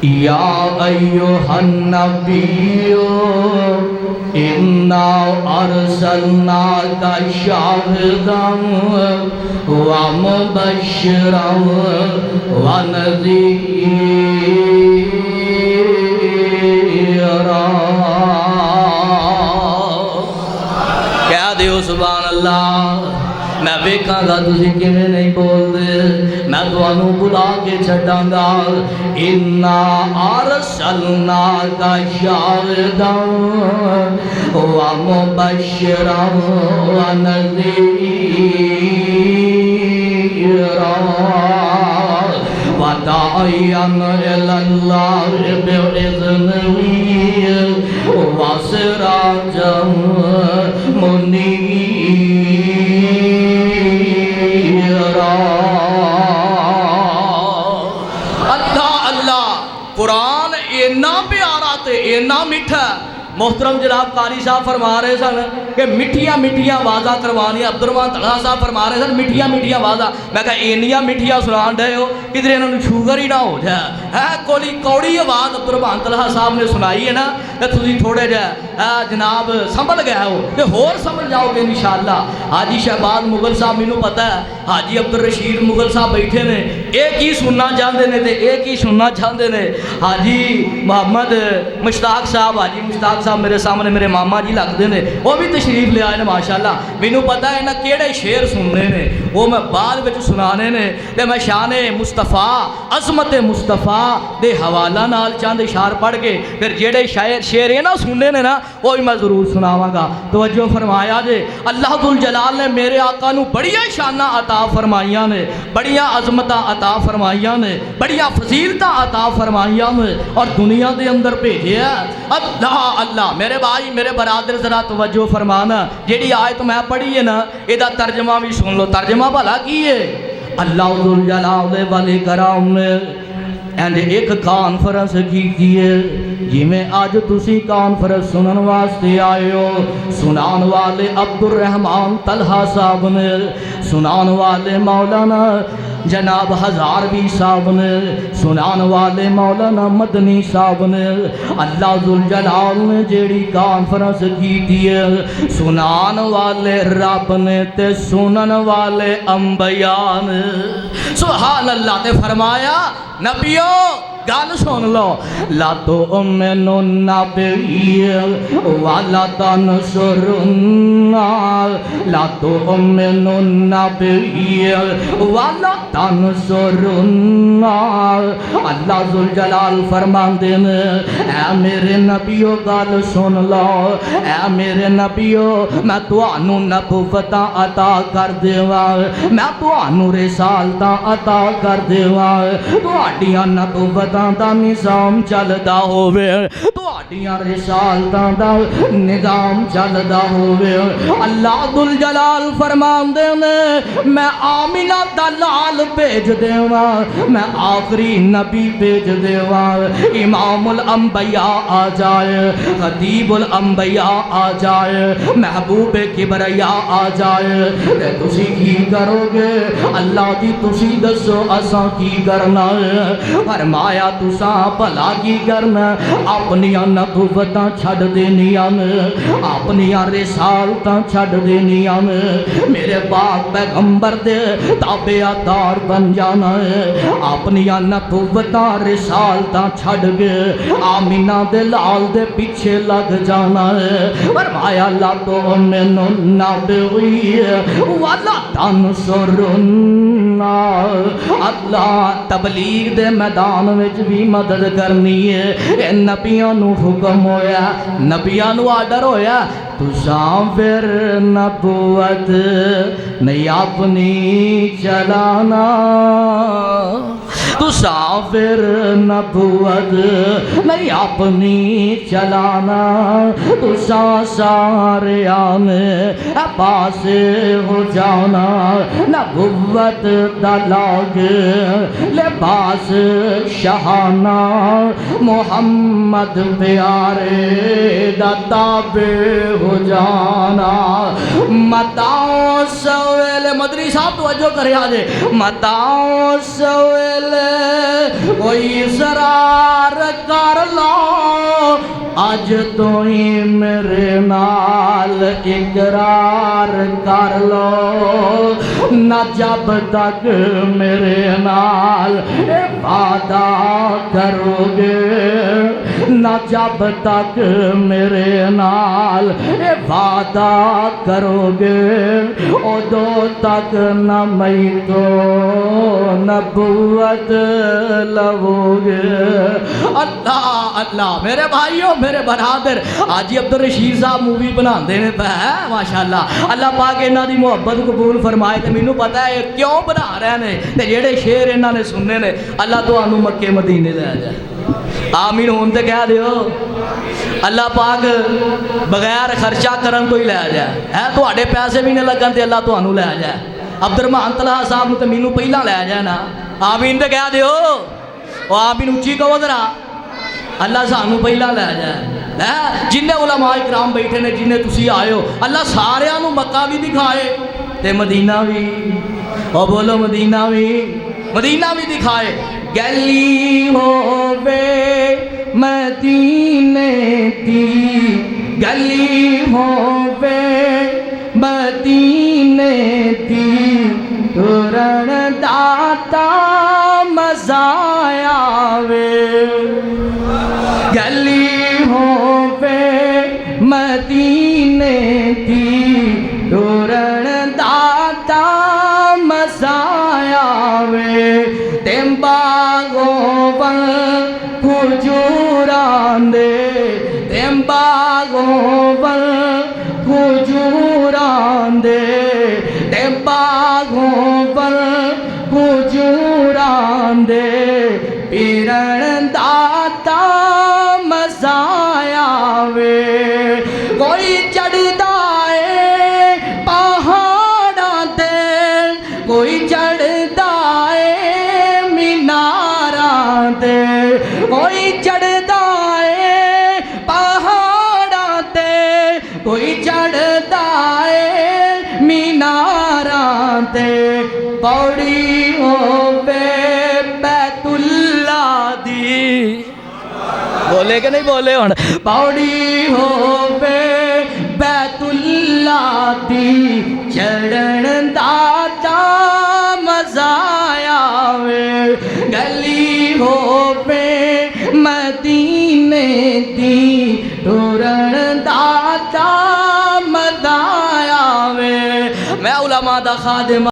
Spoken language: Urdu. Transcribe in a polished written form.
یا ایھا النبی انا ارسلناک شاہدا ومبشرا ونذیرا۔ کہہ دیو سبحان اللہ۔ میں ویکھاں گا تسی کیویں نہیں بول دے، میں تانوں بلا کے چھڈاں گا۔ انا ارسلناک شاہدا ومبشرا ونذیرا وداعیا الی اللہ بإذنہ وسراجا منیرا۔ اللہ قرآن اینا پیارا تے اینا میٹھا۔ محترم جناب قاری صاحب فرما رہے سن کہ میٹھیاں میٹھیاں آوازاں کروانی۔ عبد الرحمان طلحہ صاحب فرما رہے سن میٹھیاں میٹھیاں آوازاں۔ میں کہا اینیاں میٹھیاں سنان ڈے ہو کدھر انہوں نے شوگر ہی نہ ہو جائے ہے۔ کوئی کوڑی آواز عبد الرحمان طلحہ صاحب نے سنائی ہے نا کہ تسی تھوڑے جائے جناب سنبھل گئے ہو کہ ہور سنبھل جاؤ گے انشاءاللہ۔ حاجی شہباز مغل صاحب مینوں پتہ ہے، حاجی عبدالرشید مغل صاحب بیٹھے نے، ایک ہی سننا چاہتے نے تے ایک ہی سننا چاہتے نے۔ حاجی محمد مشتاق صاحب، حاجی مشتاق صاحب میرے سامنے میرے ماما جی لگتے ہیں، وہ بھی تشریف لے آئے نے ماشاءاللہ۔ مینوں پتہ ہے نا کیڑے شعر سننے نے، وہ میں بعد وچ سنانے نے تے میں شان مصطفیٰ عظمت مصطفیٰ دے حوالہ نال چند اشعار پڑھ کے پھر جیڑے شعر نا سننے نے نا وہ بھی میں ضرور سناواں گا۔ توجہ فرمایا جے، اللہ ذوالجلال نے میرے آقا نو بڑیاں شاناں عطا فرمائیاں نے، بڑیاں عظمتاں عطا فرمائیاں نے، بڑیاں فضیلتاں عطا فرمائیاں نے اور دنیا دے اندر بھیجیا۔ اللہ اللہ میرے بھائی میرے برادر ذرا توجہ فرمانا، جیڑی آیت میں پڑھی ہے نا ایدہ ترجمہ بھی سن لو۔ ترجمہ بھلا کی ہے؟ اللہ ذوالجلال دے ولی کرام نے ایک کانفرنس کی ہے جی میں آج تسی کانفرنس سنن واسطے آئے ہو۔ سنان والے عبد الرحمان طلحہ صاحب نے، سنان والے مولانا جناب ہزاروی صاحب نے، سنان والے مولانا مدنی صاحب نے۔ اللہ ذوالجلال نے جیڑی کانفرنس کی ہے سنان والے رب نے تے سنن والے انبیاء نے۔ سبحان اللہ تے فرمایا نبیو گل سن لو، لا تؤمنون بی ولا تنصرون، لا تؤمنون بی ولا تنصرون۔ اللہ ذوالجلال فرماندے نے اے میرے نبیو گل سن لو، اے میرے نبیو میں تانوں نبوتاں عطا کر دیواں، میں تانوں رسالتاں عطا کر دیواں، تہاڈیاں نبوتاں دا نظام چلدا ہووے، تہاڈیاں رسالتاں دا نظام چلدا ہووے۔ اللہ ذوالجلال فرماندے نے میں آمنہ دا لال بھیج دیواں، میں آخری نبی بھیج دیواں، امام الانبیاء آ جائے، خطیب الانبیاء آ جائے، محبوب کبریا آ جائے تے تسی کی کرو گے؟ اللہ دی تسی دسو اساں کی کرنا ہے؟ فرمایا تساں بھلا کی کرنا، اپنیاں نبوتاں چھڈ دینیاں نے، اپنیاں رسالتاں چھڈ دینیاں نے، میرے پاک پیغمبر دے تابعدار بن جانا ہے، اپنیاں نبوتاں رسالتاں چھڈ کے آمینہ دے لال دے پیچھے لگ جانا ہے۔ فرمایا لا تؤمنون بی ولا تنصرون۔ اللہ تبلیغ دے میدان وچ بھی مدد کرنی ہے۔ اے نبیوں نو حکم ہویا، نبیوں نو آرڈر ہویا تساں پھر نبوت نہیں اپنی چلانا، تساں پھر نبوت نہیں اپنی چلانا، تساں سارے آنے پاس ہو جانا، نبوت دا لاگ لباس شہانہ، محمد پیارے دا تابع ہو جانا۔ متاؤ سویل مدری صاحب توجہ کرے آجے، متاؤ سویل کوئی اسرار کر لو اج تو ہی میرے نال اقرار کر لو نہ جب تک میرے نال وعدہ کرو گے نہ جب تک میرے نال وعدہ کرو گے ادو تک نہ میں تو نبوت لو گے اللہ اللہ میرے بھائیوں میرے برادر حاجی عبدالرشید صاحب مووی بنا دینے پہ ہے ماشاءاللہ اللہ پاک انہاں دی محبت قبول فرمائے تے مینوں پتہ ہے کیوں بنا رہے نے تے جڑے شعر انہاں نے سننے نے اللہ تانوں مکے مدینے لے جائے آمین ہون تے کہہ دیو اللہ پاک بغیر خرچہ کرن تو ہی لے جائے ہے تواڈے پیسے بھی نہ لگن تے اللہ تانوں لے جائے عبدالرحمان طلحہ صاحب تے مینوں پہلا لے جائے نا آمین تے کہہ دیو او آمین اونچی کہو ذرا اللہ سانوں پہلا لے جائے جنہیں علماء اکرام بیٹھے نے جنہیں تسی آئے ہو اللہ سارے نو مکہ بھی دکھائے تے مدینہ بھی او بولو مدینہ بھی دکھائے گلی ہووے مدینے دی گلی ہووے مدینے دی ترن داتا مزہ آوے گلی ہووے مدینے دی ترن داتا مزہ آوے تیم باغوں ون کھجوران دے تیم باغوں ون کھجوران دے تیم باغوں ون کھجوران دے پیرن داتا مزہ آوے کوئی چڑھدا ہے پہاڑاں تے کوئی چڑھدا ہے میناراں تے کوئی چڑھدا ہے پہاڑاں تے کوئی چڑھدا ہے میناراں تے پوڑی ہووے بیت اللہ دی بولے کہ نہیں بولے ہون پوڑی ہووے بیت اللہ دی چڑھن داتا مزہ آوے گلی ہووے مدینے دی ٹرن داتا مزہ آوے میں علماء دا خادم